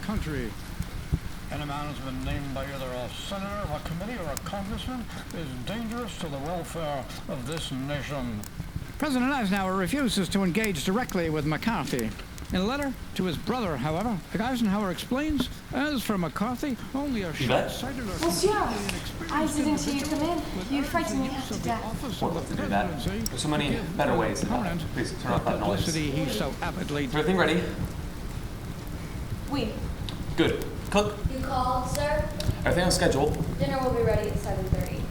country. Any man who's been named by either a senator, a committee, or a congressman is dangerous to the welfare of this nation. President Eisenhower refuses to engage directly with McCarthy. In a letter to his brother, however, Eisenhower explains, as for McCarthy, only a short-sighted or Monsieur, I didn't see you come in. You frightened me half to death. Well, let's do that. There's so many better ways. Please turn off that noise. He so avidly. Is everything ready? Oui. Good. Cook. You called, sir? Everything on schedule. Dinner will be ready at 7:30.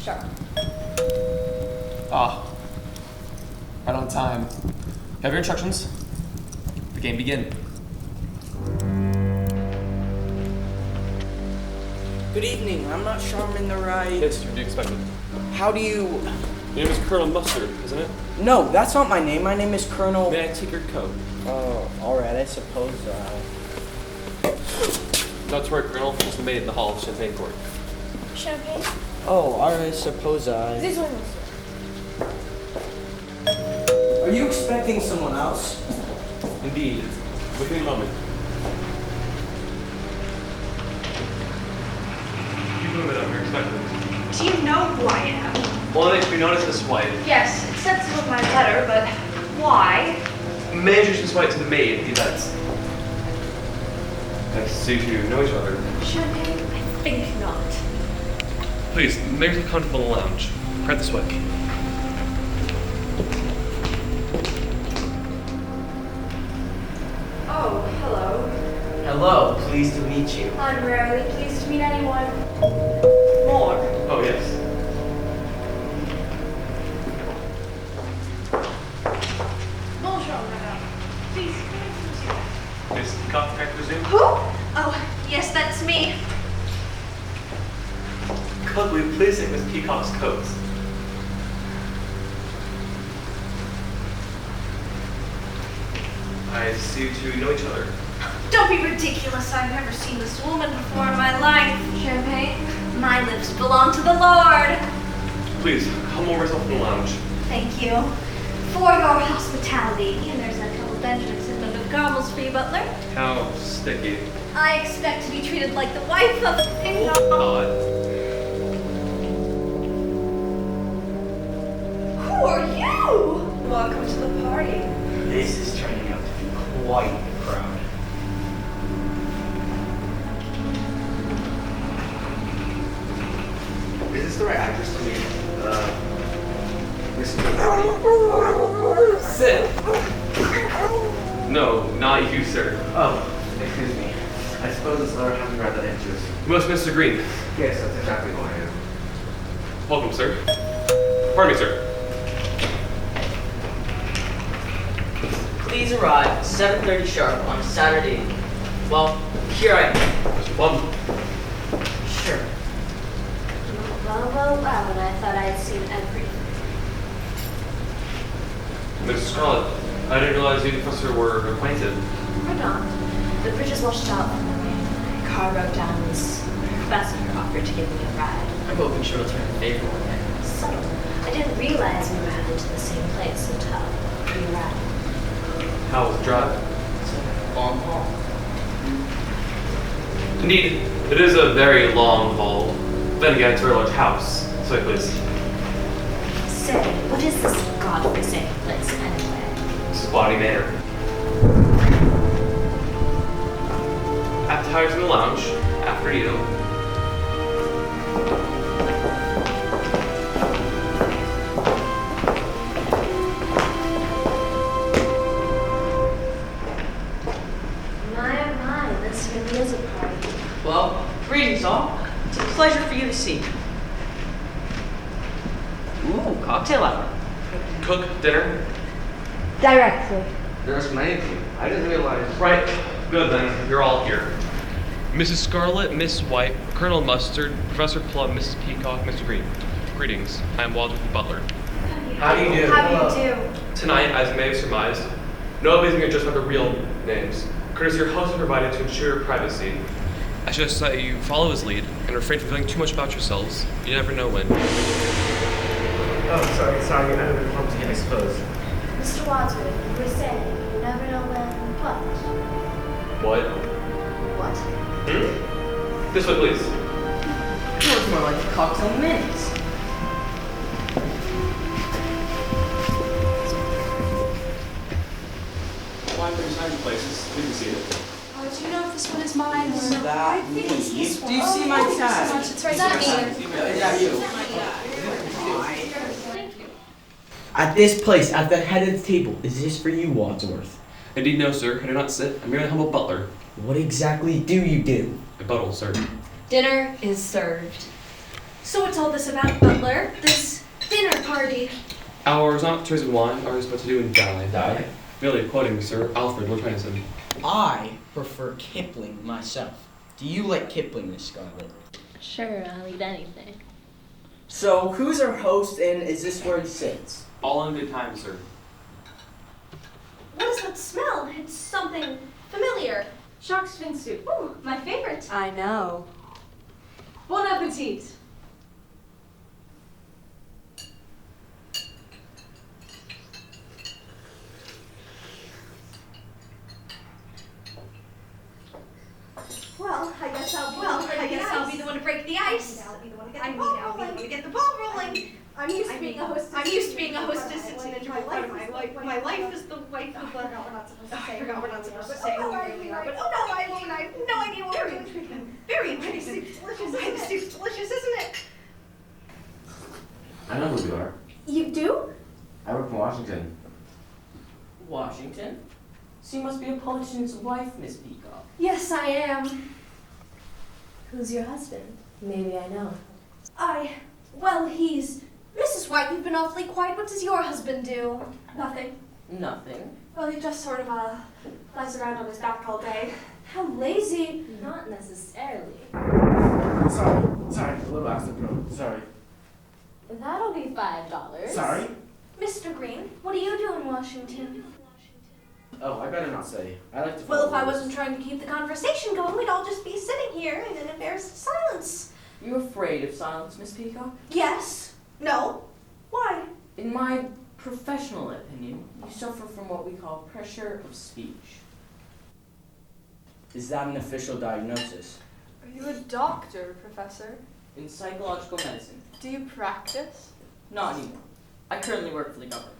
Sharp. Ah. Right on time. You have your instructions? The game begin. Good evening. I'm not sure I'm in the right... Yes, you're expected. How do you... Your name is Colonel Mustard, isn't it? No, that's not my name. My name is Colonel... May I take your coat? Oh, alright, I suppose, That's right, Colonel. It's made in the hall of Champagne Court. Champagne? Oh, alright, I suppose, This one, sir. Are you expecting someone else? Indeed. Within a moment. Keep moving up, you're expected. Do you know who I am? Well, it should be known as Miss White. Yes, it said so in my letter, but why? May I introduce Miss White to the maid at the events? I see you know each other. Champagne? I think not. Please, make yourself comfortable in the lounge. Right this way. Oh, hello. Hello, pleased to meet you. I'm rarely pleased to meet anyone. More. Oh, yes. Bonjour, madame. Please, come in, Miss Cock, I presume? Who? Oh, yes, that's me. Cook, will you please take Miss Peacock's coat? I see you two know each other. Don't be ridiculous. I've never seen this woman before in my life. Champagne? My lips belong to the Lord. Please, come over yourself in the lounge. Thank you for your hospitality. And there's a couple Benjamins in the caramels for you, butler. How sticky. I expect to be treated like the wife of a king. God. Who are you? Welcome to the party. This is turning out to be quite the crowd. Is this the right actress to meet? Sit! No, not you, sir. Oh, excuse me. I suppose this letter has me read that interest. You must Mr. Green. Yes, that's exactly who I am. Welcome, sir. Pardon me, sir. Please arrive 7:30 sharp on Saturday. Well, here I am. Mr. Plum. Sure. Well, and I thought I'd seen everything. Mrs. Scarlett, I didn't realize you and the professor were acquainted. We're not. The bridge is washed out from the rain. My car broke down and this professor offered to give me a ride. I'm hoping she'll return the favor one day. Subtle. I didn't realize we ran into the same place until we arrived. How was the drive? It's a long haul. Indeed, it is a very long haul. Then again, it's a very large house. So, please. Say, what is this godforsaken place anyway? This is Body Manor. Appetizers in the lounge. After you. My, this really is a party. Well, greetings all. It's a pleasure for you to see me. Ooh, cocktail hour. Cook, dinner. Directly. There's many of you. I didn't realize. Right. Good then. You're all here. Mrs. Scarlett, Miss White, Colonel Mustard, Professor Plum, Mrs. Peacock, Mr. Green. Greetings. I am Walter the Butler. How do you do? How do you do? Tonight, as you may have surmised, no amazing are just about the real names. Courtesy your host is provided to ensure your privacy. I suggest that you follow his lead and refrain from feeling too much about yourselves. You never know when. Oh, sorry. I have been clumsy, I suppose. Mr. Wadsworth, you were saying you never know when what? What? what? This way, please. It looks more like a cocktail minis. Wine brings time to places. We can see it. Do you know if this one is mine or... That I think it's this one. Do you see my tag? It's right there. Is that you? At this place, at the head of the table, is this for you, Wadsworth? Indeed, no, sir. I do not sit. I'm merely a humble butler. What exactly do you do? A buttle, sir. Dinner is served. So what's all this about, Butler? This dinner party? Ours not to raise wine, ours but to do and dine. Dine? Merely quoting Sir Alfred, Lord Tennyson. I prefer Kipling myself. Do you like Kipling, Miss Scarlet? Sure, I'll eat anything. So, who's our host and is this where he sits? All in good time, sir. What is that smell? It's something familiar. Shark's fin soup. Ooh, my favorite. I know. Bon appetit. Well, I guess I'll be the one to break the ice. I'll be the one to get the ball rolling. To get the ball rolling. I'm used to being a hostess. It's an integral part of my life. My life is the wife of the... I forgot we're not supposed to say who we really are. But oh no, I won't. I have no idea what we're doing. Very interesting. The soup's delicious, isn't it? I know who we are. You do? I work in Washington. Washington? So you must be a politician's wife, Miss Peacock. Yes, I am. Who's your husband? Maybe I know. Well, he's... Mrs. White, you've been awfully quiet. What does your husband do? Nothing. Nothing. Well, he just sort of, lies around on his back all day. How lazy. Not necessarily. Sorry, a little accident. Sorry. That'll be $5. Sorry? Mr. Green, what do you do in Washington? Oh, I better not say. I like to. Well, if I follow wasn't trying to keep the conversation going, we'd all just be sitting here in an embarrassed silence. You afraid of silence, Miss Peacock? Yes. No. Why? In my professional opinion, you suffer from what we call pressure of speech. Is that an official diagnosis? Are you a doctor, Professor? In psychological medicine, Do you practice? not anymore. I currently work for the government.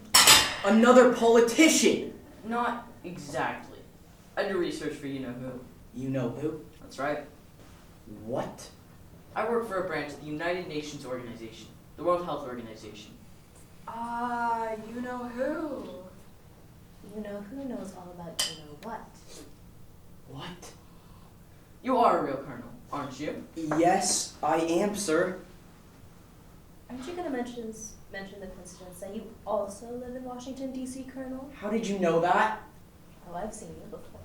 Another politician! Not exactly. I do research for you know who. You know who? That's right. What? I work for a branch of the United Nations Organization, the World Health Organization. You know who? You know who knows all about you know what? What? You are a real colonel, aren't you? Yes, I am, sir. Aren't you gonna mention the coincidence that you also live in Washington, D.C., Colonel? How did you know that? Oh, I've seen you before.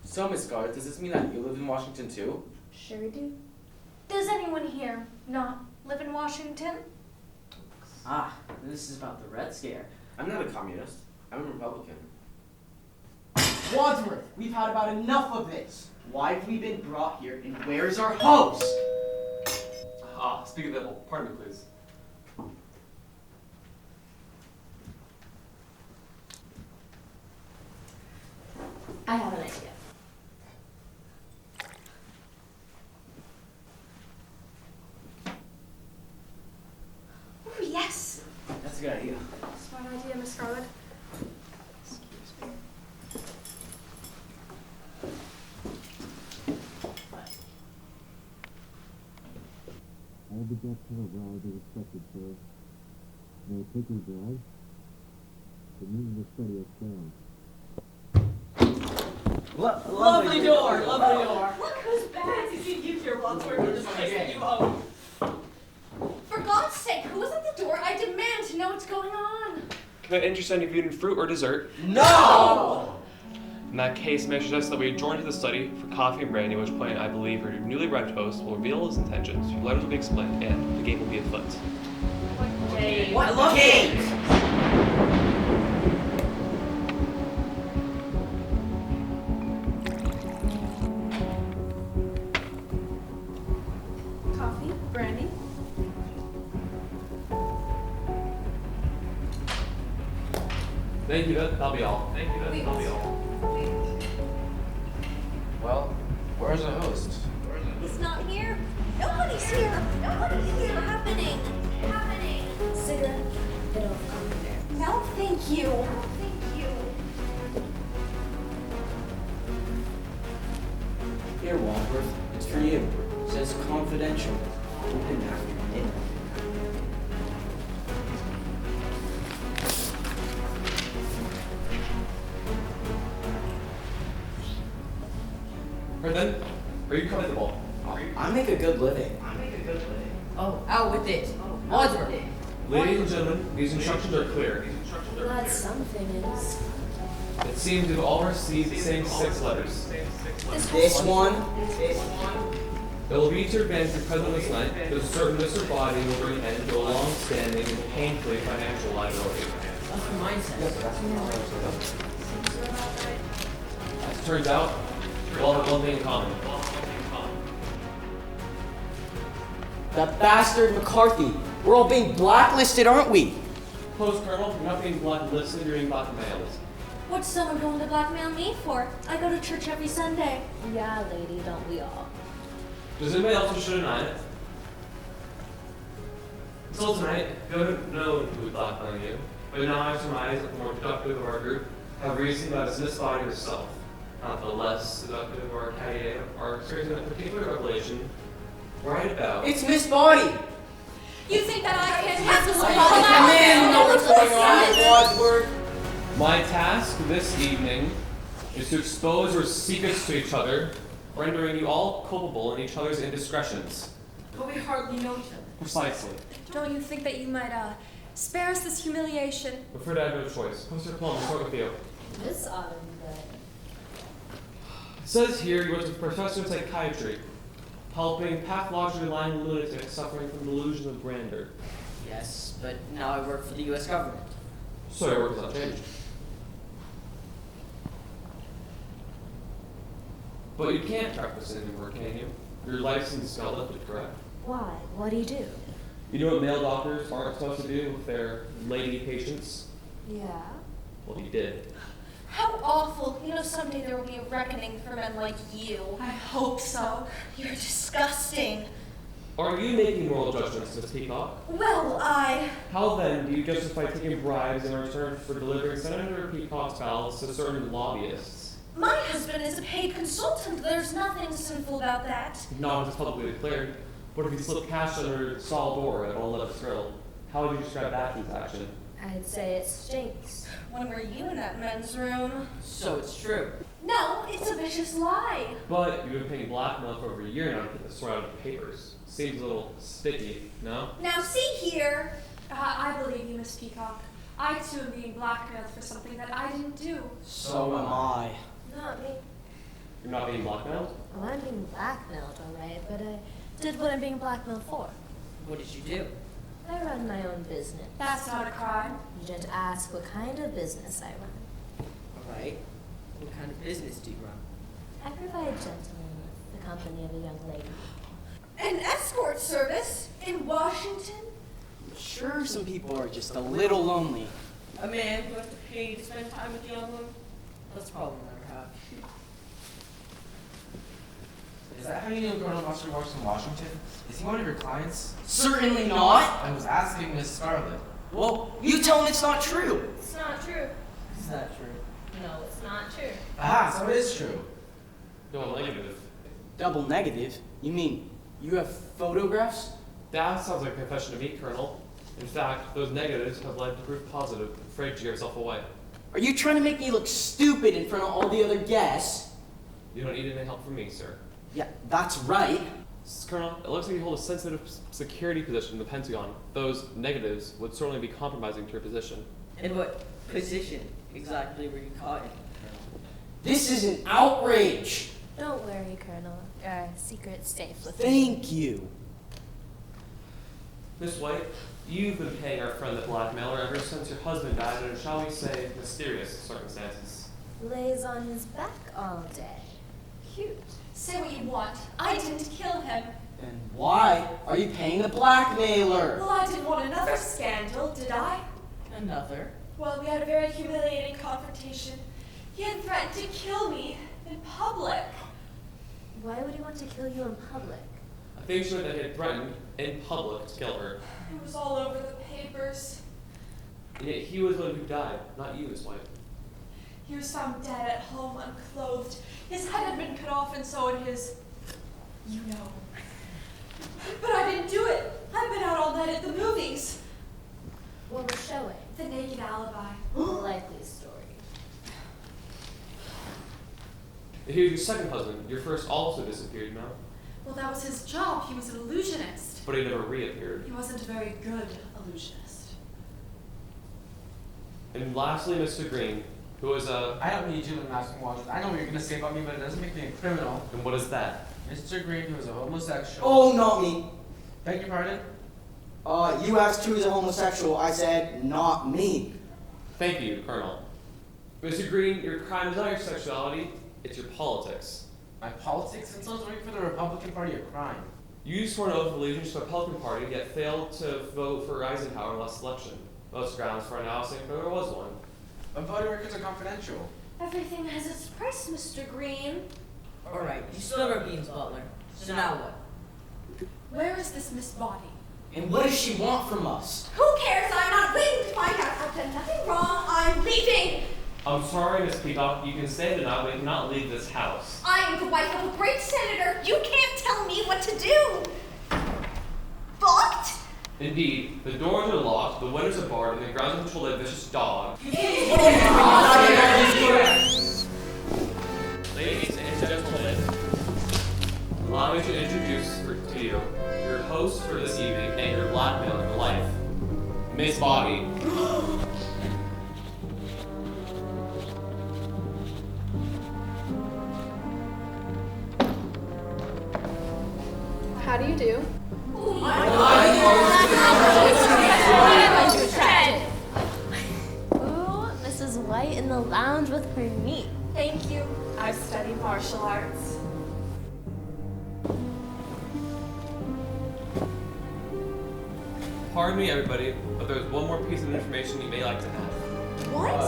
So, Miss Scarlett, does this mean that you live in Washington too? Sure do. Does anyone here not live in Washington? Ah, this is about the Red Scare. I'm not a communist. I'm a Republican. Wadsworth, we've had about enough of this. Why have we been brought here, and where's our host? Speak of the devil. Pardon me, please. I have an idea. Oh, yes. That's a good idea. Smart idea, Miss Scarlet. All the guests have arrived as expected, sir. May I take your drive? The meeting of the study is closed. Lovely door, lovely door. Look who's back. You hear Wadsworth in this place that you own. For God's sake, who is at the door? I demand to know what's going on. Can I interest any of you in fruit or dessert? No! In that case, may I suggest that we adjourn to the study for coffee and brandy, at which point I believe your newly arrived host will reveal his intentions, your letters will be explained, and the game will be afoot. What? I love games! Coffee? Brandy? Thank you, that'll be all. Thank you, that'll be all. Well, we're in Where's the host? He's not here. Nobody's here. Nobody's here. Happening. Cigarette? It'll come there. No, thank you. Thank you. Here, Walworth. It's for you. It says confidential. Open after midnight. Right then, are you comfortable? I make a good living. Oh, out with it. Wadsworth. Ladies and gentlemen, these instructions are clear. Glad something is. It seems you've all received the same 6 letters. This one. It will be to your advantage to present this night that a certain Mr. Body will bring an end to a long-standing and painfully financial liability. That's what mine says. As it turns out, we all have one thing in common. That bastard McCarthy. We're all being blacklisted, aren't we? Post Colonel, you're not being blacklisted, you're being blackmailed. What's someone going to blackmail me for? I go to church every Sunday. Yeah, lady, don't we all? Does anybody else wish to deny it? Until tonight, you haven't known who was blackmailing you, but now I surmise that the more productive of our group have reasoned that it's Miss Body herself. Not the less seductive or cadre are experiencing a particular revelation right about. It's Miss Body. You think that I can handle Come in, know what's going on, Wadsworth. My task this evening is to expose your secrets to each other, rendering you all culpable in each other's indiscretions. But we hardly know each other. Precisely. Don't you think that you might, spare us this humiliation? I'm afraid I have no choice. Professor Plum, I'll start with you. This ought to be good. It says here you were a professor of psychiatry, helping pathologically lying lunatics suffering from delusion of grandeur. Yes, but now I work for the U.S. government. So your work has not changed. But you can't practice anymore, can you? Your license got lifted, correct? Why? What do you do? You know what male doctors aren't supposed to do with their lady patients? Yeah. Well, you did. How awful. You know, someday there will be a reckoning for men like you. I hope so. You're disgusting. Are you making moral judgments, Miss Peacock? Well, How then do you justify taking bribes in return for delivering Senator Peacock's ballots to certain lobbyists? my husband is a paid consultant. There's nothing sinful about that. Not if it's publicly declared. But if you slip cash under Saul door at Old Levis Grill, how would you describe that transaction? I'd say it stinks. When were you in that men's room? So it's true. No, it's a vicious lie. But you've been paying blackmail for over a year now to get this sort out of the papers. Seems a little sticky, no? Now see here. I believe you, Miss Peacock. I too am being blackmailed for something that I didn't do. So am I. Not me. You're not being blackmailed? Well, I'm being blackmailed, all right, but I did what I'm being blackmailed for. What did you do? I run my own business. That's not a crime. You didn't ask what kind of business I run. All right. What kind of business do you run? I provide gentlemen with the company of a young lady. An escort service in Washington? I'm sure some people are just a little lonely. A man who has to pay to spend time with a young woman? That's probably never happened. Is that how you know Colonel Buster works in Washington? Is he one of your clients? Certainly not. I was asking Miss Scarlet. Well, you tell him it's not true. It's not true. Is that true? No, it's not true. Ah, so it is true. No, negative. Double negative? You mean you have photographs? That sounds like a confession to me, Colonel. In fact, those negatives have led to proof positive. I'm afraid to give yourself away. Are you trying to make me look stupid in front of all the other guests? You don't need any help from me, sir. Yeah, that's right. Colonel, it looks like you hold a sensitive security position in the Pentagon. Those negatives would certainly be compromising to your position. In what position exactly were you caught in? This is an outrage. Don't worry, Colonel. Our secret's safe with me. Thank you. Miss White, you've been paying our friend the blackmailer ever since your husband died under, shall we say, mysterious circumstances. Lays on his back all day. Cute. Say what you want. I didn't kill him. And why are you paying the blackmailer? Well, I didn't want another scandal, did I? Another. Well, we had a very humiliating confrontation. He had threatened to kill me in public. Why would he want to kill you in public? I think she meant that he had threatened, in public, to kill her. It was all over the papers. And yet he was the one who died, not you, his wife. He was found dead at home, unclothed. His head had been cut off and so had his... you know. But I didn't do it. I've been out all night at the movies. What was showing? The Naked Alibi. The likely story. He was your second husband. Your first also disappeared now. Well, that was his job. He was an illusionist. But he never reappeared. He wasn't a very good illusionist. And lastly, Mr. Green, who was a... I don't need you to mask and watches. I know what you're gonna say about me, but it doesn't make me a criminal. And what is that? Mr. Green, who is a homosexual. Oh, not me. Beg your pardon? You asked who is a homosexual. I said, not me. Thank you, Colonel. Mr. Green, your crime is not your sexuality, it's your politics. My politics? It sounds working for the Republican Party a crime. You swore an oath of allegiance to the Republican Party, yet failed to vote for Eisenhower in the last election. Most grounds for announcing there was one. But voting records are confidential. Everything has its price, Mr. Green. Alright, you spilled our beans, Butler. So now what? Where is this Miss Body? And what does she want from us? Who cares? I'm not waiting to find out. I've done nothing wrong. I'm leaving. I'm sorry, Miss Peacock, you can stay tonight, but you cannot leave this house. I am the wife of a great senator. You can't tell me what to do. Fucked? Indeed, the doors are locked, the windows are barred, and the grounds are controlled by a vicious dog. Ladies and gentlemen, allow me to introduce to you your host for this evening and your blackmailer for life, Miss Bobby. How do you do? Ooh, Mrs. White in the lounge with her meat. Thank you. I've studied martial arts. Pardon me, everybody, but there's one more piece of information you may like to have.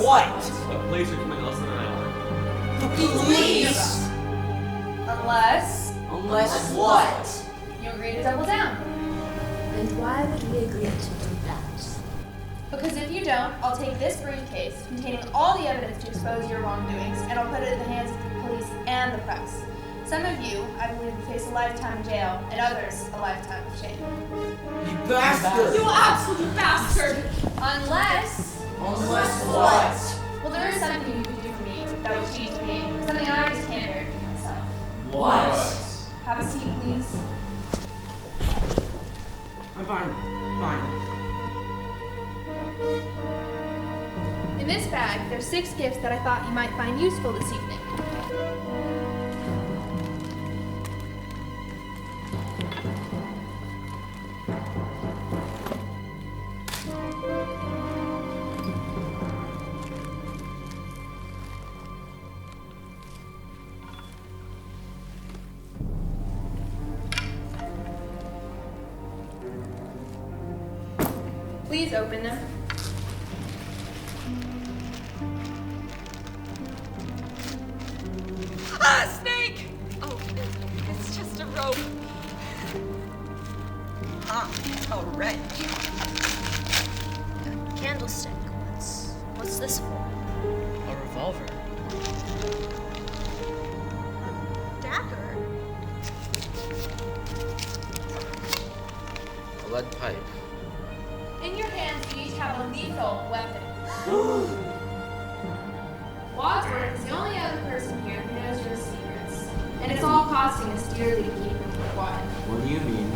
What? The police are coming in less than an hour. Police? Unless what? You agree to double down. And why would we agree to do that? Because if you don't, I'll take this briefcase containing all the evidence to expose your wrongdoings, and I'll put it in the hands of the police and the press. Some of you, I believe, will face a lifetime in jail, and others, a lifetime of shame. You bastard! You absolute bastard! Unless... Unless what? Well, there is something you can do for me that would change me. Something I just can't bear to do myself. What? Have a seat, please. I'm fine. Fine. In this bag, there's 6 gifts that I thought you might find useful this evening. Please open them. Ah, snake! Oh, it's just a rope. Ah, a wrench. Candlestick. What's this for? A revolver. Dagger? A lead pipe. In your hands, you each have a lethal weapon. Wadsworth is the only other person here who knows your secrets, and it's all costing us dearly to keep them quiet. What do you mean?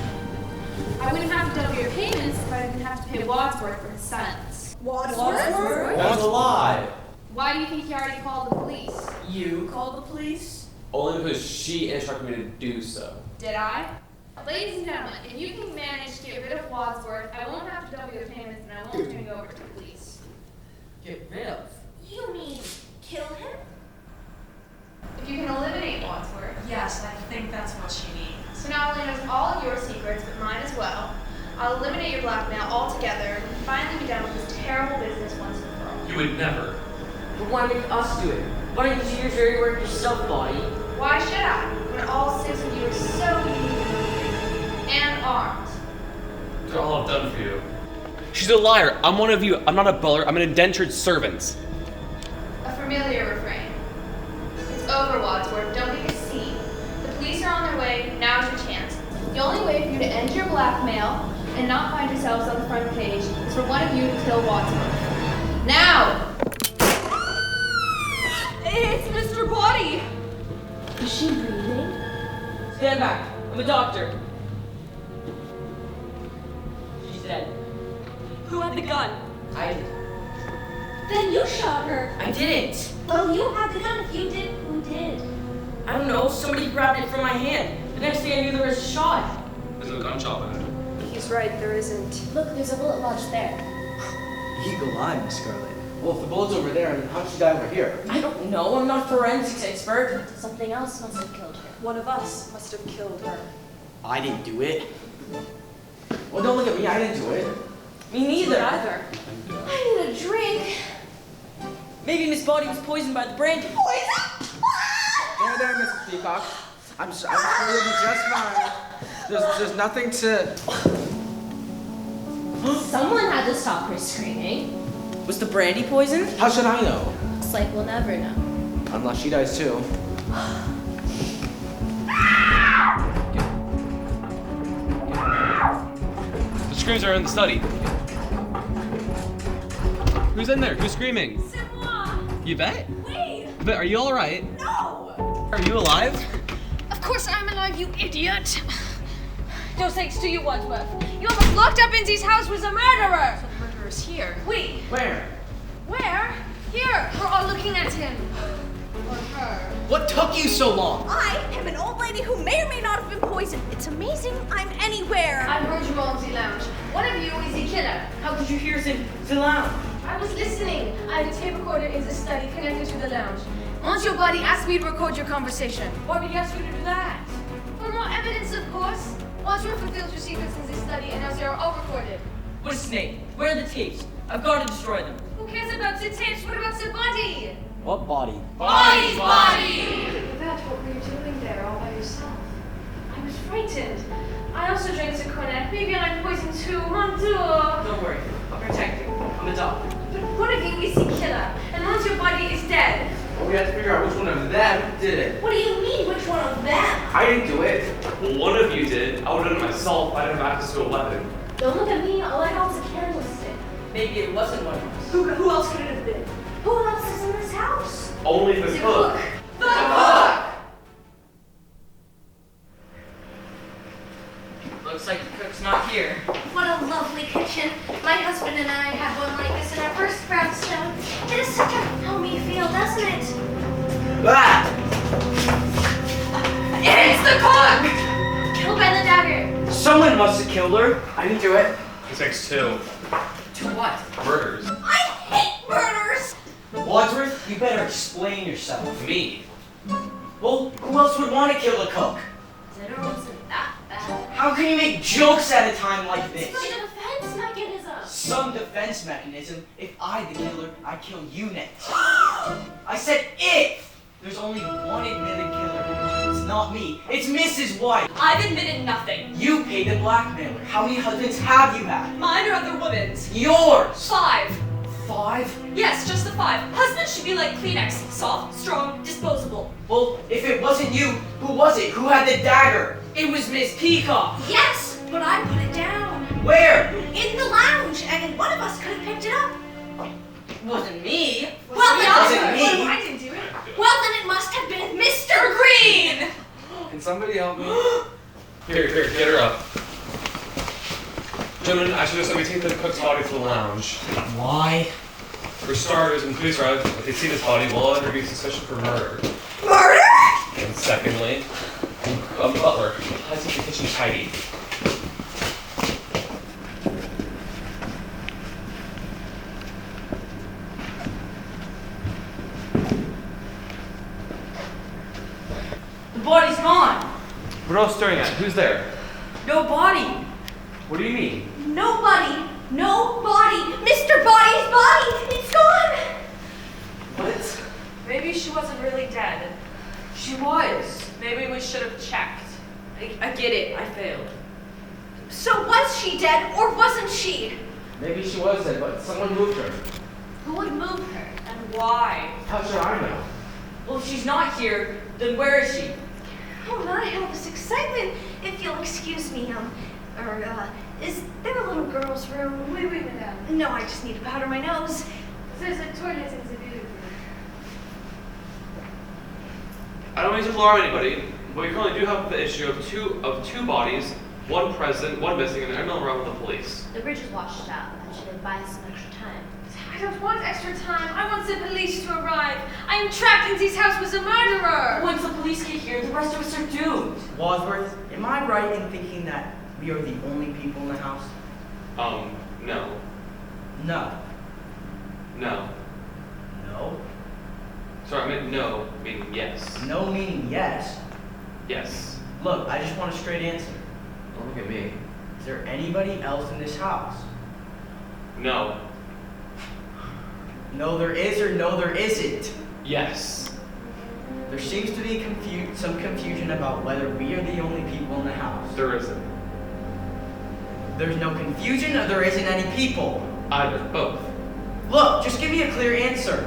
I wouldn't have to double your payments if I didn't have to pay Wadsworth for his silence. Wadsworth? That's a lie! Why do you think you already called the police? You called the police? Only because she instructed me to do so. Did I? Ladies and gentlemen, if you can manage to get rid of Wadsworth, I won't have to double your payments and I won't turn you over to the police. Get rid of. You mean kill him? If you can eliminate Wadsworth, Yes, I think that's what she means. so not only knows all of your secrets, but mine as well, I'll eliminate your blackmail altogether and finally be done with this terrible business once and for all. You would never. But why make us do it? Why don't you do your dirty work yourself, Body? Why should I? when all 6 of you are so unique and armed? They're all done for you. She's a liar. I'm one of you. I'm not a butler. I'm an indentured servant. A familiar refrain. It's over, Wadsworth. Don't make a scene. The police are on their way. Now's your chance. The only way for you to end your blackmail and not find yourselves on the front page is for one of you to kill Wadsworth. Now! It's Mr. Body! Is she breathing? Stand back. I'm a doctor. She's dead. Who had the gun? I did. Then you shot her. I didn't. Well, you had the gun. If you did, who did? I don't know. Somebody grabbed it from my hand. The next thing I knew, there was a shot. There's no gunshot wound. He's right, there isn't. Look, there's a bullet lodged there. Eagle eye, Miss Scarlet. Well, if the bullet's over there, then how'd she die over here? I don't know. I'm not a forensics expert. Something else must have killed her. One of us must have killed her. I didn't do it. Well, don't look at me. I didn't do it. Me neither. Either. I need a drink. Maybe Miss Body was poisoned by the brandy. There, Mrs. Peacock. I'm sure you'll be just fine. There's nothing to... Someone had to stop her screaming. Was the brandy poisoned? How should I know? It's like we'll never know. Unless she dies too. The screams are in the study. Who's in there? Who's screaming? C'est moi! Yvette? Oui! Yvette, are you all right? No! Are you alive? Of course I'm alive, you idiot! No thanks to you, Wadsworth. You almost locked up Inzy's house with a murderer! So the murderer's here. Oui. Where? Where? Here. We're all looking at him. Or her. What took you so long? I am an old lady who may or may not have been poisoned. It's amazing I'm anywhere. I heard you all in the lounge. One of you is the killer. How could you hear us in the lounge? I was listening. I have a tape recorder in the study connected to the lounge. Once your body asked me to record your conversation. Why would he ask you to do that? For more evidence, of course. Wadsworth fulfilled your secrets in this study, and now they are all recorded. What a snake. Where are the tapes? I've got to destroy them. Who cares about the tapes? What about the body? What body? Body's body! Yvette, what were you doing there all by yourself? I was frightened. I also drank the cognac. Maybe I'm poisoned too. Mon Dieu! Don't worry. I'll protect you. I'm a doctor. But one of you is the killer, and once your body is dead. Well, we have to figure out which one of them did it. What do you mean, which one of them? I didn't do it. Well, one of you did. I would have done it myself. I didn't have access to a weapon. Don't look at me. All I have is a candlestick. Maybe it wasn't one of us. Who else could it have been? Who else is in this house? Only the cook. The cook! Looks like the cook's not here. What a lovely kitchen. My husband and I had one like this in our first brownstone. It is such a homey feel, doesn't it? Ah! It's the cook! Killed by the dagger. Someone must have killed her. I didn't do it. It takes two. To what? Murders. I hate murders! Wadsworth, you better explain yourself. Me. Well, who else would want to kill a cook? Dinner wasn't that bad. How can you make jokes at a time like this? It's like a defense mechanism. Some defense mechanism. If I, the killer, I kill you next. I said if! There's only one admitted killer. It's not me. It's Mrs. White. I've admitted nothing. You paid the blackmailer. How many husbands have you had? Mine or other women's? Yours! 5. 5? Yes, just the 5. Husbands should be like Kleenex. Soft, strong, disposable. Well, if it wasn't you, who was it? Who had the dagger? It was Miss Peacock. Yes, but I put it down. Where? In the lounge, and one of us could have picked it up. It wasn't me. Well, then wasn't me. I didn't do it. Well, then it must have been Mr. Green. Can somebody help me? Here, get her up. Gentlemen, I suggest that we take the cook's body to the lounge. Why? For starters, when police arrive, if they see this body, we'll under suspicion for murder. Murder? And secondly, butler, let's keep the kitchen tidy. The body's gone. What else staring at? Who's there? No body. What do you mean? Nobody. No body. Mr. Body's body. It's gone. What? Maybe she wasn't really dead. She was. Maybe we should have checked. I get it. I failed. So was she dead or wasn't she? Maybe she was dead, but someone moved her. Who would move her? And why? How should I know? Well, if she's not here, then where is she? Oh my, all this excitement. If you'll excuse me, is there a little girl's room? Oui, madame. No, I just need to powder my nose. There's a toilet in the building. I don't mean to alarm anybody, but we currently do have the issue of two bodies, one present, one missing, and an unknown around with the police. The bridge is washed out. That should buy us some extra time. I don't want extra time. I want the police to arrive. I am trapped in this house with a murderer. Once the police get here, the rest of us are doomed. Wadsworth, am I right in thinking that we are the only people in the house? No. No. No. No? Sorry, I meant no, meaning yes. No meaning yes. Yes. Look, I just want a straight answer. Don't look at me. Is there anybody else in this house? No. No, there is, or no, there isn't. Yes. There seems to be some confusion about whether we are the only people in the house. There isn't. There's no confusion, or there isn't any people. Either. Both. Look, just give me a clear answer.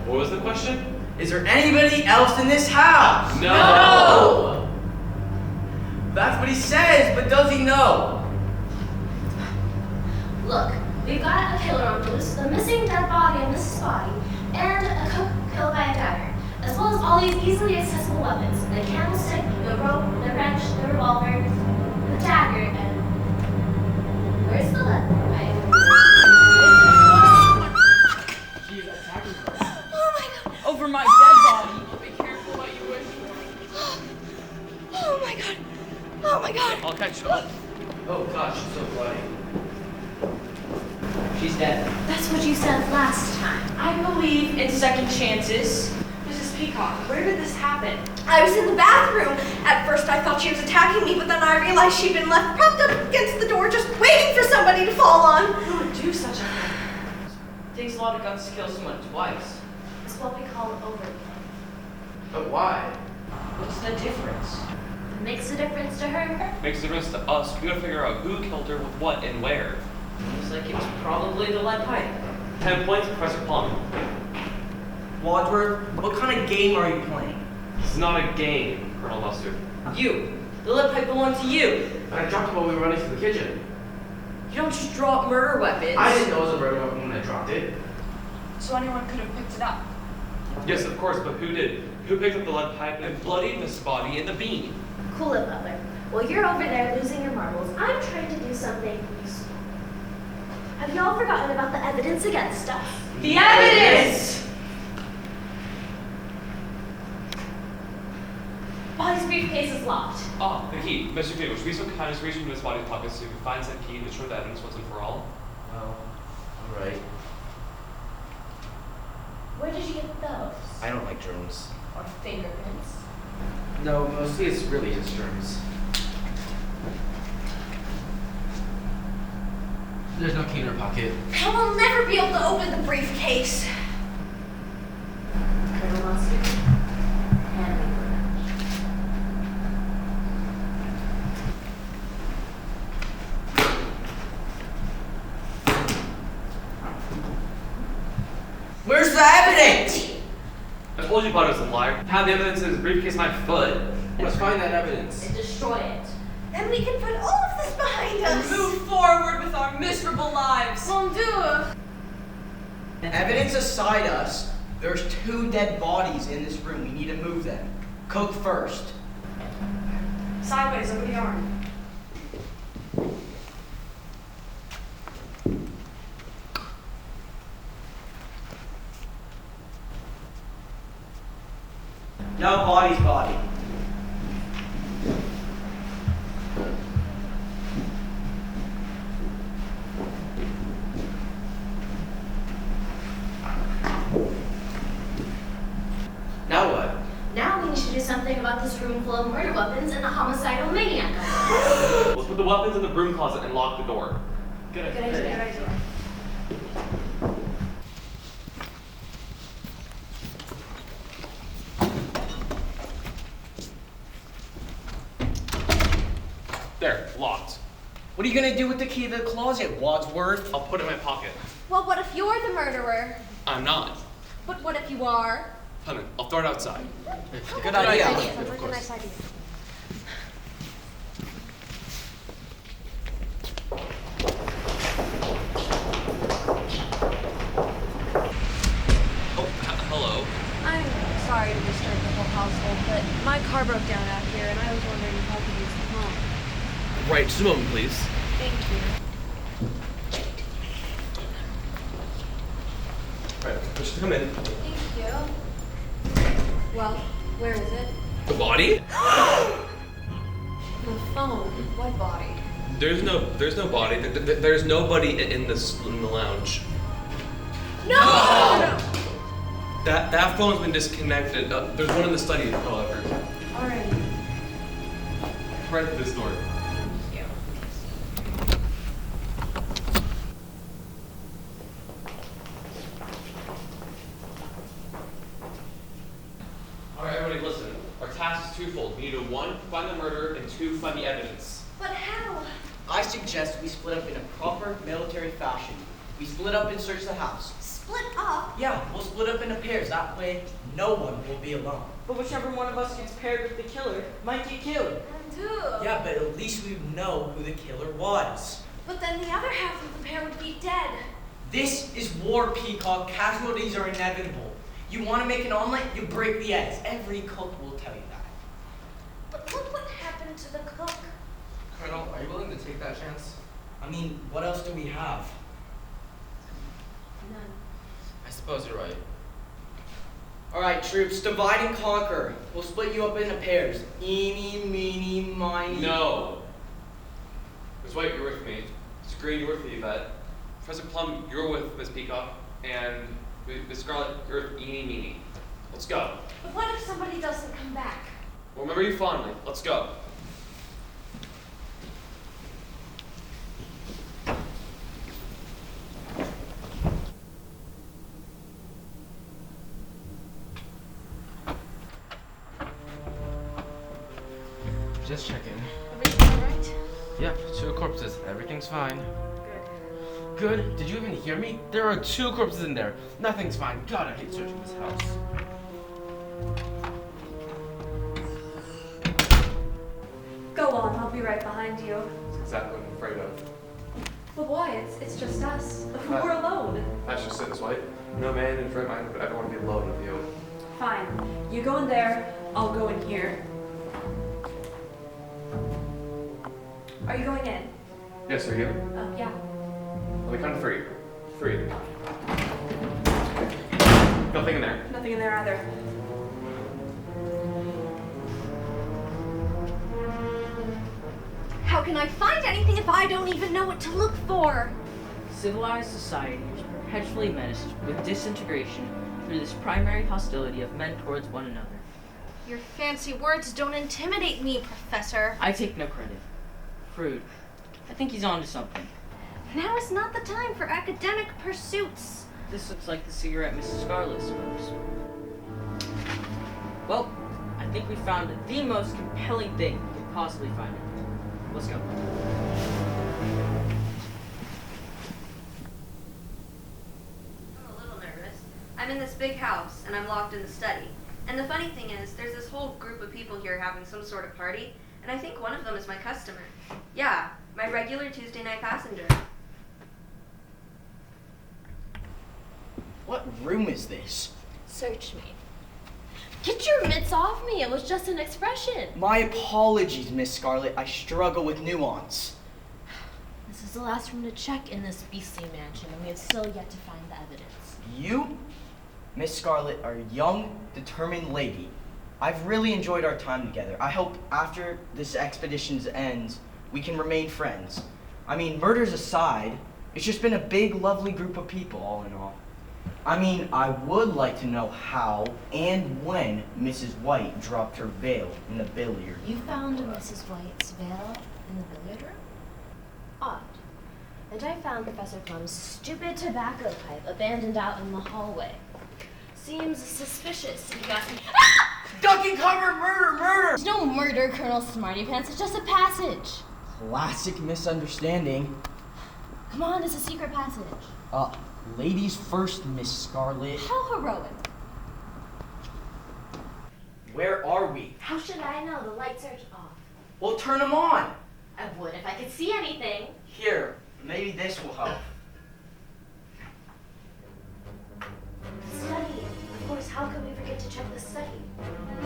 What was the question? Is there anybody else in this house? No! That's what he says, but does he know? Look, we've got a killer on loose, a missing dead body of Mrs. Body, and a cook killed by a dagger, as well as all these easily accessible weapons: the candlestick, the rope, the wrench, the revolver, the dagger, and where's the lead pipe? She's attacking her. Oh my god. Over my dead body. Be careful what you wish for. Oh my god. Oh my god. I'll catch you up. Oh gosh, she's so bloody. She's dead. That's what you said last time. I believe in second chances. Mrs. Peacock, where did this happen? I was in the bathroom. At first I thought she was attacking me, but then I realized she'd been left propped up against the door just waiting for somebody to fall on. Who would do such a thing? Takes a lot of guts to kill someone twice. It's what we call overkill. But why? What's the difference? It makes a difference to her. Makes a difference to us. We gotta figure out who killed her with what and where. Seems like it's probably the lead pipe. 10 points, Professor Plum. Wadsworth, what kind of game are you playing? This is not a game, Colonel Mustard. You. The lead pipe belonged to you. I dropped it while we were running to the kitchen. You don't just drop murder weapons. I didn't know it was a murder weapon when I dropped it. So anyone could have picked it up. Yes, of course, but who did? Who picked up the lead pipe and bloodied Miss Body in the bean? Cool it, Butler. While you're over there losing your marbles, I'm trying to do something useful. Have you all forgotten about the evidence against us? The evidence! Body's briefcase is locked. Ah, the key. Mr. Peter, would you be so kind as to reach into Miss Body's pocket so you can find said key and ensure the evidence once and for all? Well, alright. Where did you get those? I don't like germs. Or fingerprints? No, mostly it's really just germs. There's no key in her pocket. I will never be able to open the briefcase. Colonel Mustard? Hand me the wrench. Where's the evidence? I told you Butter was a liar. Have the evidence in his briefcase my foot. Let's find that evidence. And destroy it. And we can put all of this behind us. Move forward with our miserable lives. Mon Dieu. Evidence aside us, there's 2 dead bodies in this room. We need to move them. Cook first. Sideways over the arm. Now body's body. Now what? Now we need to do something about this room full of murder weapons and the homicidal maniac. Let's put the weapons in the broom closet and lock the door. Good idea. What are you gonna do with the key to the closet, Wadsworth? I'll put it in my pocket. Well, what if you're the murderer? I'm not. But what if you are? Come in. I'll throw it outside. Good idea. Sounds like a nice idea. Oh, hello. I'm sorry to disturb the whole household, but my car broke down out here, and I was wondering if I could use the phone. Right, just a moment, please. Thank you. Right, just come in. Thank you. Well, where is it? The body? The phone. What body? There's no body. There's nobody in the lounge. No! That phone's been disconnected. There's one in the study, however. Alright. Right at this door. Thank you. Alright, everybody listen. Our task is twofold. We need to 1, find the murderer, and 2, find the evidence. But how? I suggest we split up in a proper military fashion. We split up and search the house. Split up? Yeah, we'll split up into pairs. That way, no one will be alone. But whichever one of us gets paired with the killer might get killed. And who? Yeah, but at least we know who the killer was. But then the other half of the pair would be dead. This is war, Peacock. Casualties are inevitable. You want to make an omelet, you break the eggs. Every cook will tell you that. But look what happened to the cook. Colonel, are you willing to take that chance? I mean, what else do we have? None. I suppose you're right. All right, troops, divide and conquer. We'll split you up into pairs. Eeny, meeny, miny. No. Miss White, you're with me. Miss Green, you're with the Yvette. Professor Plum, you're with Miss Peacock. And Miss Scarlet, you're with Eeny Meeny. Let's go. But what if somebody doesn't come back? We'll remember you fondly. Let's go. Just checking. Everything all right? Yep, 2 corpses. Everything's fine. Good. Good? Did you even hear me? There are 2 corpses in there. Nothing's fine. God, I hate searching this house. Go on, I'll be right behind you. That's exactly what I'm afraid of. But why? It's just us. Hi. We're alone. That's just it, Miss White. No man in his right mind would ever want to be alone with you. Fine. You go in there, I'll go in here. Are you going in? Yes, are you? Yeah. Let me count to 3. 3. Nothing in there. Nothing in there either. How can I find anything if I don't even know what to look for? Civilized society is perpetually menaced with disintegration through this primary hostility of men towards one another. Your fancy words don't intimidate me, Professor. I take no credit. Froude, I think he's on to something. Now is not the time for academic pursuits. This looks like the cigarette Mrs. Scarlet smokes. Well, I think we found the most compelling thing we could possibly find it. Let's go. I'm a little nervous. I'm in this big house, and I'm locked in the study. And the funny thing is, there's this whole group of people here having some sort of party, and I think one of them is my customer. Yeah, my regular Tuesday night passenger. What room is this? Search me. Get your mitts off me. It was just an expression. My apologies, Miss Scarlet. I struggle with nuance. This is the last room to check in this beastly mansion, and we have still yet to find the evidence. You, Miss Scarlet, are a young, determined lady. I've really enjoyed our time together. I hope after this expedition ends, we can remain friends. I mean, murders aside, it's just been a big, lovely group of people, all in all. I mean, I would like to know how and when Mrs. White dropped her veil in the billiard. You found Mrs. White's veil in the billiard room? Odd. And I found Professor Plum's stupid tobacco pipe abandoned out in the hallway. Seems suspicious, if you ask me. Duck and cover! Murder! Murder! There's no murder, Colonel Smarty Pants. It's just a passage. Classic misunderstanding. Come on, it's a secret passage. Ladies first, Miss Scarlet. How heroic. Where are we? How should I know? The lights are off. Well, turn them on. I would if I could see anything. Here, maybe this will help. The study. Of course, how could we forget to check the study?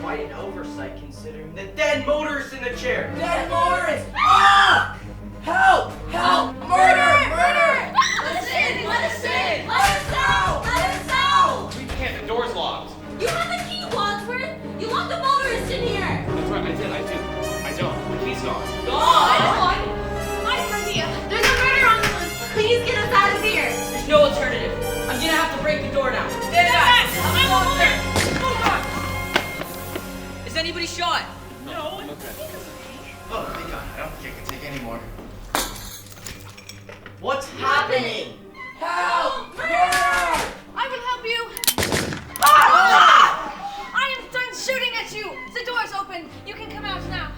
Quite an oversight considering the dead motorist in the chair. Dead motorist! Ah! Help! Help! Murder! Murder! Let us in! Let us in! Let us out! Let us out! We can't, the door's locked. You have a key, Wadsworth! You locked the motorist in here! That's right, I did. I don't. The key's gone. Gone! Nice idea! There's a murder on the loose! Please get us out of here! There's no alternative. I'm gonna have to break the door down. Stand back! I won't there! Is anybody shot? No. Okay. Oh, thank God. I don't think I can take any more. What's happening? Help! Murder! I will help you! I am done shooting at you! The door's open! You can come out now.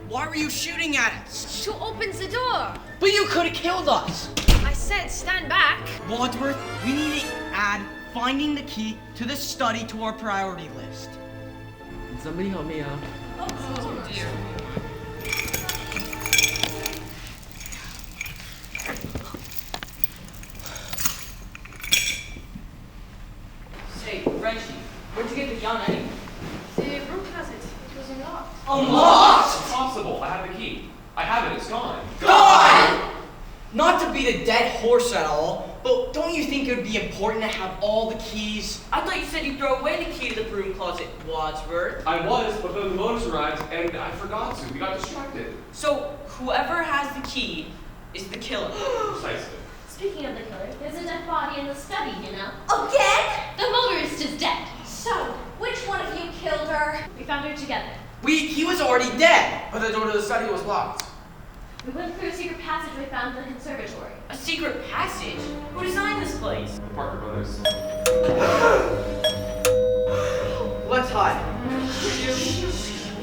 Why were you shooting at us? To open the door! But you could have killed us! I said stand back! Wadsworth, we need to add finding the key to the study to our priority list. Can somebody help me out? Oh dear. Say, Frenchie, where'd you get the gun anyway? The room has it. It was unlocked. Unlocked? Impossible. I have the key. I have it. It's gone. Gone! Not to beat a dead horse at all, but don't you think it would be important to have all the keys? I thought you said you'd throw away the key to the broom closet, Wadsworth. I was, but then the motorist arrived, and I forgot to. We got distracted. So, whoever has the key is the killer. Precisely. Speaking of the killer, there's a dead body in the study, you know? Again? The motorist is dead. So, which one of you killed her? We found her together. He was already dead. But the door to the study was locked. We went through a secret passage we found in the conservatory. A secret passage? Who designed this place? The Parker Brothers. Let's hide.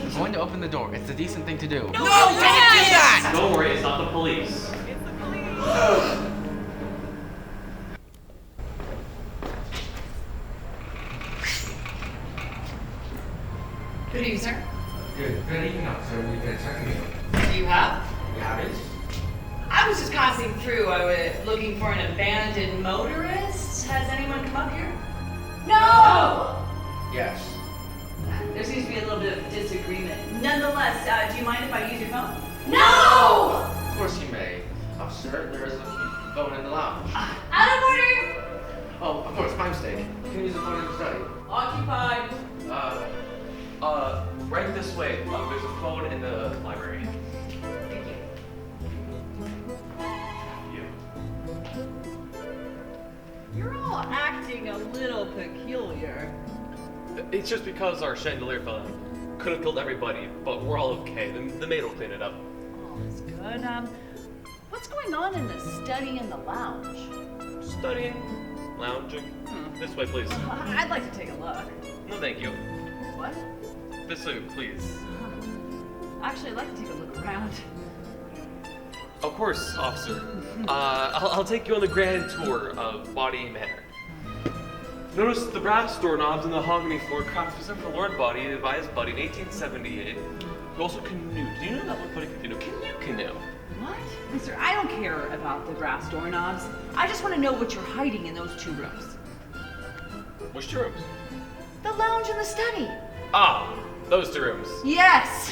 I'm going to open the door. It's the decent thing to do. No, don't do that! Don't worry, it's not the police. Good evening, sir. Good evening, officer. We've been checking you. You have? You have it? I was just passing through. I was looking for an abandoned motorist. Has anyone come up here? No! Yes. There seems to be a little bit of disagreement. Nonetheless, do you mind if I use your phone? No! Of course you may. Officer, there is a phone in the lounge. Out of order! Oh, of course, my mistake. You can use the phone in the study. Occupied. Right this way. There's a phone in the library. Thank you. Yeah. You're all acting a little peculiar. It's just because our chandelier fell out. Could have killed everybody, but we're all okay. The maid will clean it up. Oh, that's good. What's going on in the study and the lounge? Studying, lounging. This way, please. I'd like to take a look. No, thank you. What? This way, please. Actually, I'd like to take a look around. Of course, officer. I'll take you on the grand tour of Body Manor. Notice the brass doorknobs and the mahogany floor crafted specifically for Lord Body by his buddy in 1878. He also canoed. Do you know that Lord Body could canoe? What? Mister, I don't care about the brass doorknobs. I just want to know what you're hiding in those two rooms. Which two rooms? The lounge and the study. Ah, those two rooms. Yes.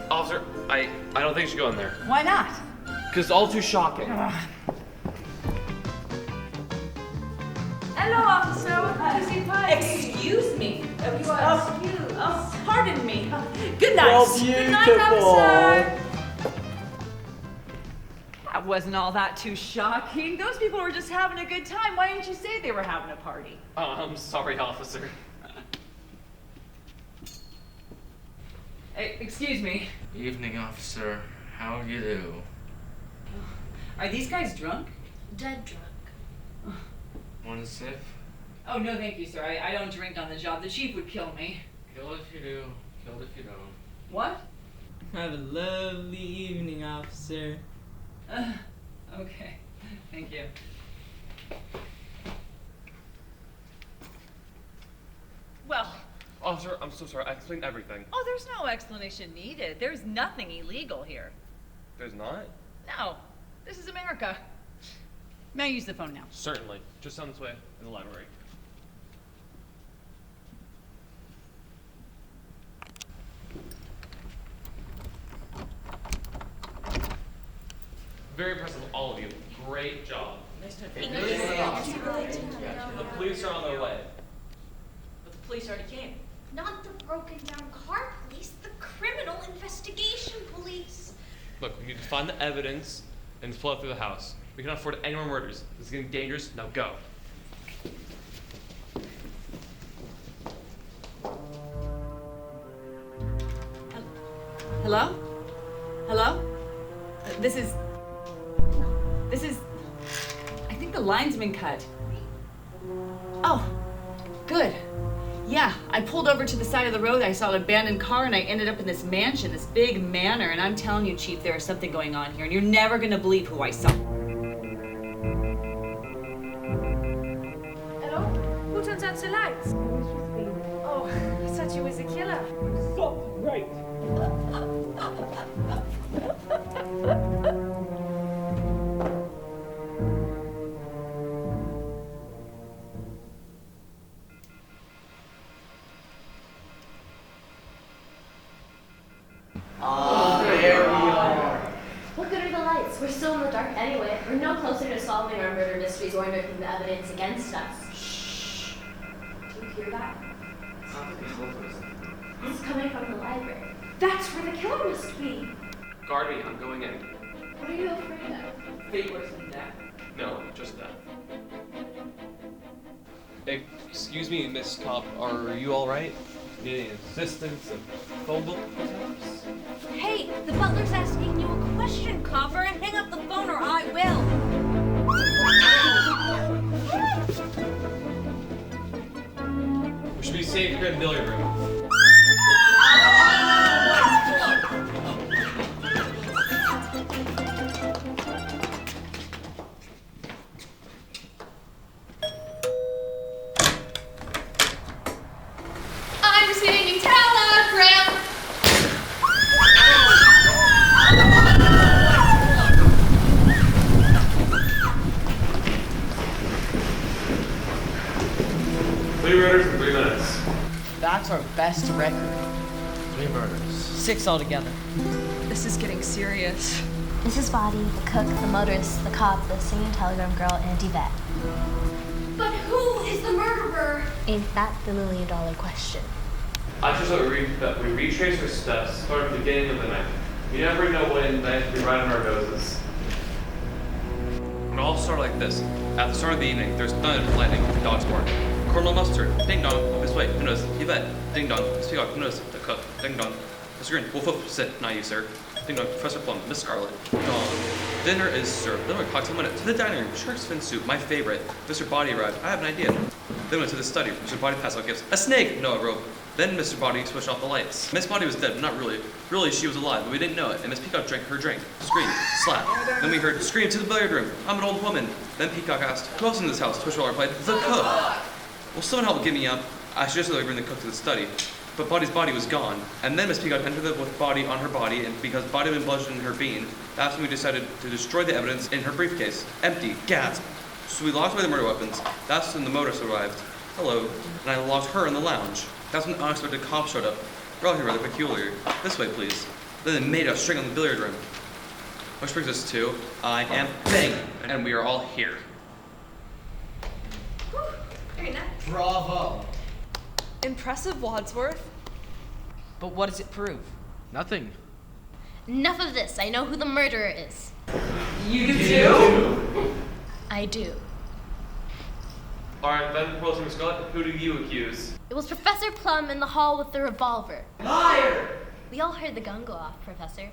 Officer, I don't think you should go in there. Why not? Because it's all too shocking. Hello, officer. Excuse me. Pardon me. Good night. Good night, officer. That wasn't all that too shocking. Those people were just having a good time. Why didn't you say they were having a party? I'm sorry, officer. Hey, excuse me. Evening, officer. How you do? Are these guys drunk? Dead drunk. Want a sip? Oh, no, thank you, sir. I don't drink on the job. The chief would kill me. Kill if you do. Killed if you don't. What? Have a lovely evening, officer. Okay. Thank you. Well, Officer, I'm so sorry. I explained everything. oh, there's no explanation needed. There's nothing illegal here. There's not? No, this is America. May I use the phone now? Certainly. Just down this way in the library. Very impressive, all of you. Great job. Nice to Hey, meet good you. job. The police are on their way. But the police already came. Not the broken down car police, the criminal investigation police. Look, we need to find the evidence and flow through the house. We cannot afford any more murders. This is getting dangerous. Now go. Hello? Hello? This is. I think the line's been cut. Oh, good. Yeah, I pulled over to the side of the road. I saw an abandoned car and I ended up in this mansion, this big manor. And I'm telling you, Chief, there is something going on here, and you're never gonna believe who I saw. Hello? Who turns out the lights? Oh, I thought you was a killer. So great. There we are. What good are the lights? We're still in the dark anyway. We're no closer to solving our murder mysteries or unearthing the evidence against us. Shh. Do you hear that? It's coming from the library. That's where the killer must be. Guard me, I'm going in. What are you afraid of? Fate worse than death. No, just that. Excuse me, Miss Cop, are you alright? Need any assistance? A phone book, perhaps? Hey, the butler's asking you a question, Copper, and hang up the phone or I will. We should be safe here in the billiard room. I'm receiving telegram. Three murders in 3 minutes. That's our best record. 3 murders. 6 altogether. This is getting serious. Mrs. Body, the cook, the motorist, the cop, the singing telegram girl, and Yvette. But who is the murderer? Ain't that the $1 million question? I just that we retrace her steps, starting from the beginning of the night. You never know when they have to be right on our noses. It all started like this. At the start of the evening, there's thunder, lightning, dogs bark. Colonel Mustard, ding dong, this way, who knows? Yvette, ding dong, Miss Peacock, who knows? The cook, ding dong. Mr. Green, woof woof, sit, not you, sir. Ding dong, Professor Plum, Miss Scarlet, dong. Dinner is served. Then we cocktail minute to the dining room. Shark's fin soup, my favorite. Mr. Body arrived. I have an idea. Then went to the study. Mr. Body passed out gifts. A snake! No, a rope. Then Mr. Body switched off the lights. Miss Body was dead, but not really. Really, she was alive, but we didn't know it. And Miss Peacock drank her drink. Scream. Slap. Then we heard scream to the billiard room. I'm an old woman. Then Peacock asked, who else in this house? Twitchell replied, the cook. Will someone help get me up? I suggested that we bring the cook to the study. But Body's body was gone. And then Miss Peacock entered with Body on her body, and because Body had been bludgeoned in her bean, that's when we decided to destroy the evidence in her briefcase. Empty. Gasp. So we locked away the murder weapons. That's when the motorist arrived. Hello. And I locked her in the lounge. That's when the unexpected cop showed up. We're all here rather peculiar. This way, please. Then they made us string on the billiard room. Which brings us to, I am Bing, and we are all here. Whew, very nice. Bravo. Impressive, Wadsworth. But what does it prove? Nothing. Enough of this. I know who the murderer is. You do? I do. Alright, then proposing Miss Scarlet, who do you accuse? It was Professor Plum in the hall with the revolver. Liar! We all heard the gun go off, Professor.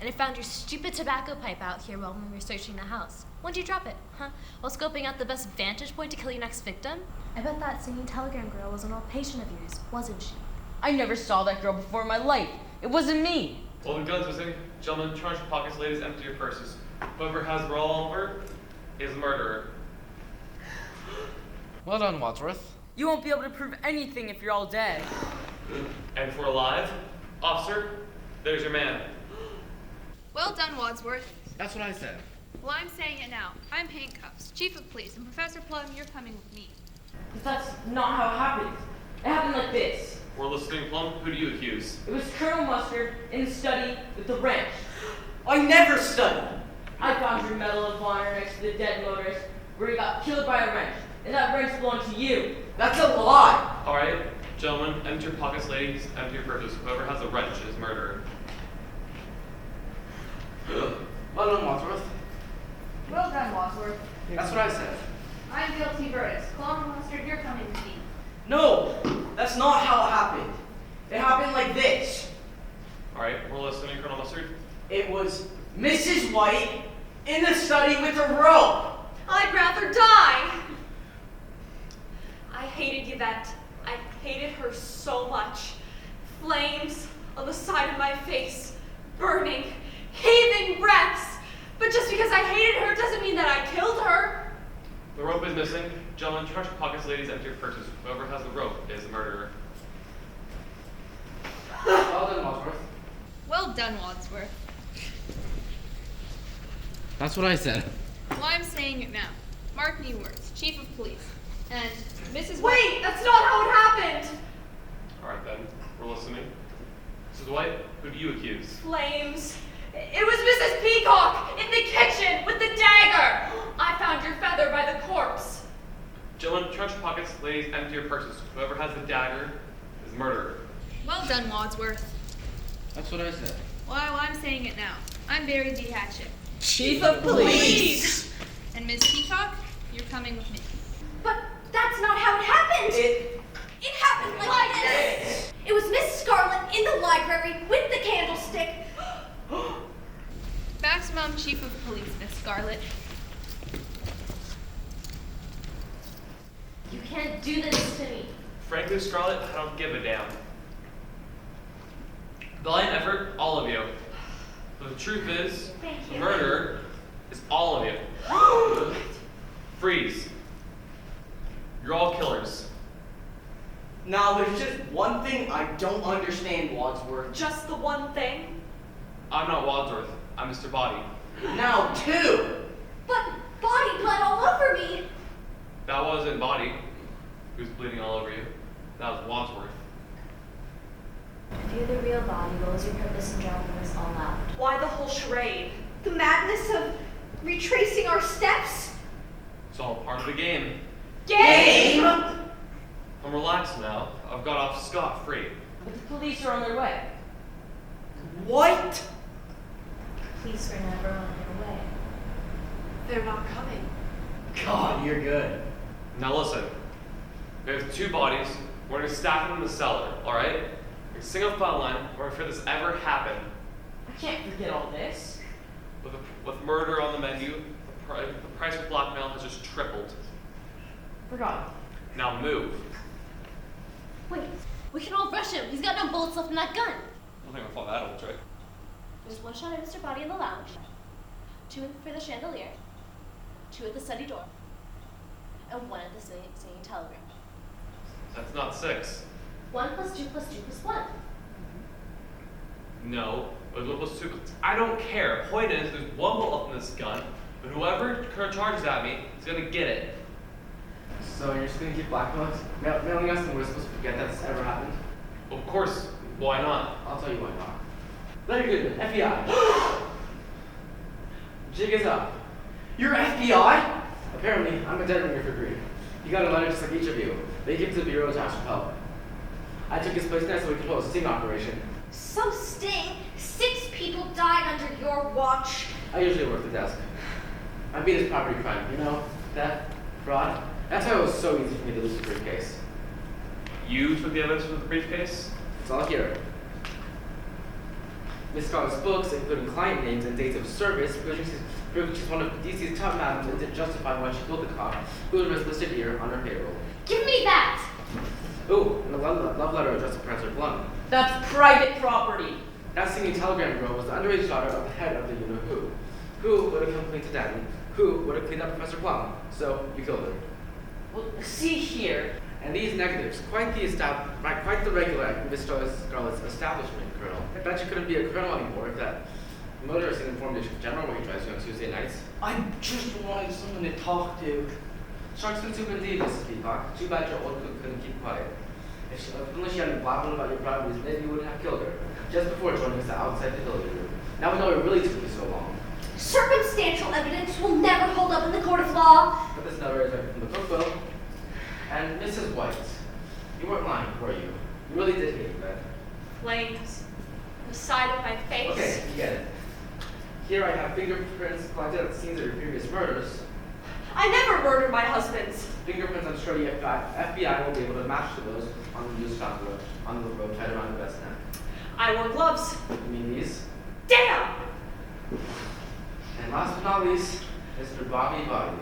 And I found your stupid tobacco pipe out here while we were searching the house. When'd you drop it, huh? While scoping out the best vantage point to kill your next victim? I bet that singing telegram girl was an old patient of yours, wasn't she? I never saw that girl before in my life. It wasn't me. All the guns missing. Gentlemen, charge your pockets. Ladies, empty your purses. Whoever has the revolver is a murderer. Well done, Wadsworth. You won't be able to prove anything if you're all dead. And if we're alive, officer, there's your man. Well done, Wadsworth. That's what I said. Well, I'm saying it now. I'm Handcuffs, Chief of Police, and Professor Plum, you're coming with me. But that's not how it happened. It happened like this. We're listening, Plum. Who do you accuse? It was Colonel Mustard in the study with the wrench. I never studied. I found your Medal of Honor next to the dead motorist where he got killed by a wrench. And that wrench belonged to you. That's a lie. All right, gentlemen, empty your pockets. Ladies, empty your purses. Whoever has a wrench is murderer. Well done, Wadsworth. Well done, Wadsworth. That's what I said. I'm guilty verdict. Colonel Mustard, you're coming with me. No, that's not how it happened. It happened like this. All right, we're listening, Colonel Mustard. It was Mrs. White in the study with a rope. I'd rather die. I hated Yvette. I hated her so much. Flames on the side of my face, burning, heaving breaths. But just because I hated her doesn't mean that I killed her. The rope is missing. Gentlemen, charge your pockets. Ladies, empty your purses. Whoever has the rope is a murderer. Well done, Wadsworth. Well done, Wadsworth. That's what I said. Well, I'm saying it now. Mark me words, Chief of Police. And Mrs. Wait, that's not how it happened. All right, then. We're listening. Mrs. White, who do you accuse? Flames. It was Mrs. Peacock in the kitchen with the dagger. I found your feather by the corpse. Gentlemen, charge your pockets. Ladies, empty your purses. Whoever has the dagger is murderer. Well done, Wadsworth. That's what I said. Well, I'm saying it now. I'm Barry D. Hatchet. Chief of Police! And Ms. Peacock, you're coming with me. But that's not how it happened. It happened like this. It was Miss Scarlet in the library with the candlestick. Maximum Chief of Police, Miss Scarlet. You can't do this to me. Frankly, Scarlet, I don't give a damn. Valiant effort, all of you. But the truth is, Thank the you. murderer is all of you. Freeze. You're all killers. Now, there's just one thing I don't understand, Wadsworth. Just the one thing. I'm not Wadsworth. I'm Mr. Body. Now, two. But body blood all over me. That wasn't Body, who's bleeding all over you. That was Wadsworth. If you're the real body, what was your purpose in dropping us all out? Why the whole charade? The madness of retracing our steps? It's all part of the game. Game! I'm relaxed now. I've got off scot-free. But the police are on their way. What? Police were never on their way. They're not coming. God, you're good. Now listen. We have two bodies. We're going to stack them in the cellar, alright? We're single file line. We're afraid this ever happened. I can't forget all this. With murder on the menu, the price of blackmail has just tripled. Forgot. Now move. Wait, we can all rush him. He's got no bullets left in that gun. I don't think I'll fall that old trick. There's one shot at Mr. Body in the lounge, 2 for the chandelier, 2 at the study door, and 1 at the singing telegram. That's not 6. 1 + 2 + 2 + 1. No. It was 1 plus 2. I don't care. Point is, there's one bullet in this gun, but whoever charges at me is going to get it. So you're just gonna keep mailing us and we're supposed to forget that's ever happened? Of course. Why not? I'll tell you why not. Larry Goodman, FBI. Jig is up. You're FBI? Apparently, I'm a dead ringer for greed. He got a letter just like each of you. They gave it to the Bureau of Tax Help. I took his place there so we could close a sting operation. So Sting, 6 people died under your watch. I usually work the desk. I beat his property crime, you know? Theft, fraud. That's why it was so easy for me to lose the briefcase. You took the evidence from the briefcase? It's all here. Miss Scarlett's books, including client names and dates of service, which is one of DC's top madams and to justify why she told the cop who was listed here on her payroll. Give me that! Ooh, and a love letter addressed to Professor Blum. That's private property. That singing telegram girl was the underage daughter of the head of the you-know-who, who would have come clean to Danny, who would have cleaned up Professor Plum. So you killed her. Well, see here. And these negatives, quite the regular at Miss Scarlet's establishment, Colonel. I bet you couldn't be a colonel anymore if that motorist informed the general where he drives you on Tuesday nights. I just wanted someone to talk to. Sharks and soup indeed, Mrs. Peacock. Too bad your old cook couldn't keep quiet. Unless she hadn't blabbing about your properties, maybe you wouldn't have killed her. Just before joining us outside the building room. Now we know it really took you so long. Circumstantial evidence will never hold up in the court of law. But this never is right from the cookbook. And Mrs. White, you weren't lying, were you? You really did hate Beth. Flames on the side of my face. Okay, you get it. Here I have fingerprints collected at the scenes of your previous murders. I never murdered my husbands. Fingerprints I'm sure the FBI will be able to match to those on the news shop road, on the road tied around the vest neck. I wore gloves. You mean these? Damn! And last but not least, Mr. Bobby Body.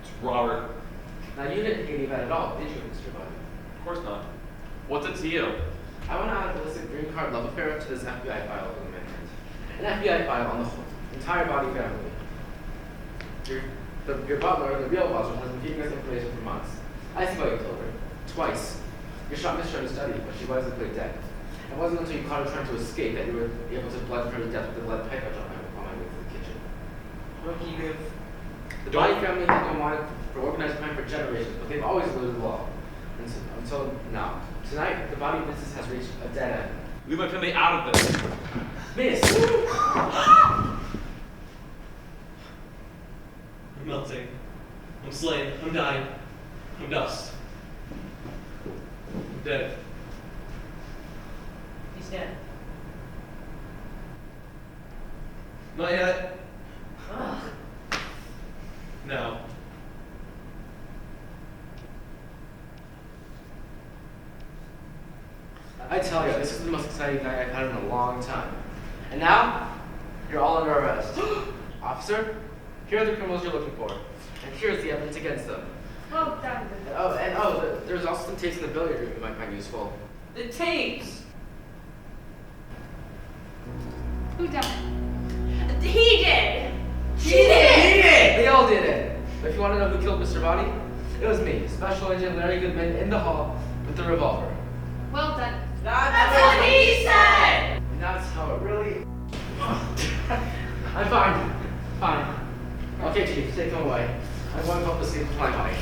It's Robert. Now you didn't hate Yvette at all, did you, Mr. Body? Of course not. What's it to you? I went out of illicit green card love affair to this FBI file in the manhunt. An FBI file on the whole entire Body family. Your butler, the real butler, has been feeding us information for months. I see why you killed her. Twice. Your shot missed her in the study, but she wasn't quite dead. It wasn't until you caught her trying to escape that you were able to bludgeon her to death with the lead pipe I dropped on my way to the kitchen. What do you give? The Body family has been wanted for organized crime for generations, but they've always eluded the law. Until now. Tonight, the Body business has reached a dead end. Leave my family out of this. Miss! I'm melting. I'm slain. I'm dying. I'm dust. I'm dead. He's dead. Not yet. Ugh. No. I tell you, this is the most exciting night I've had in a long time. And now, you're all under arrest. Officer, here are the criminals you're looking for. And here's the evidence against them. Well done. There's also some tapes in the billiard room you might find useful. The tapes! Who done it? He did! He did! They all did it. But if you want to know who killed Mr. Body, it was me, Special Agent Larry Goodman, in the hall with the revolver. Well done. That's what he said! And that's how it really... I'm fine. Fine. Okay, Chief, take him away. I'm going home to sleep with my body.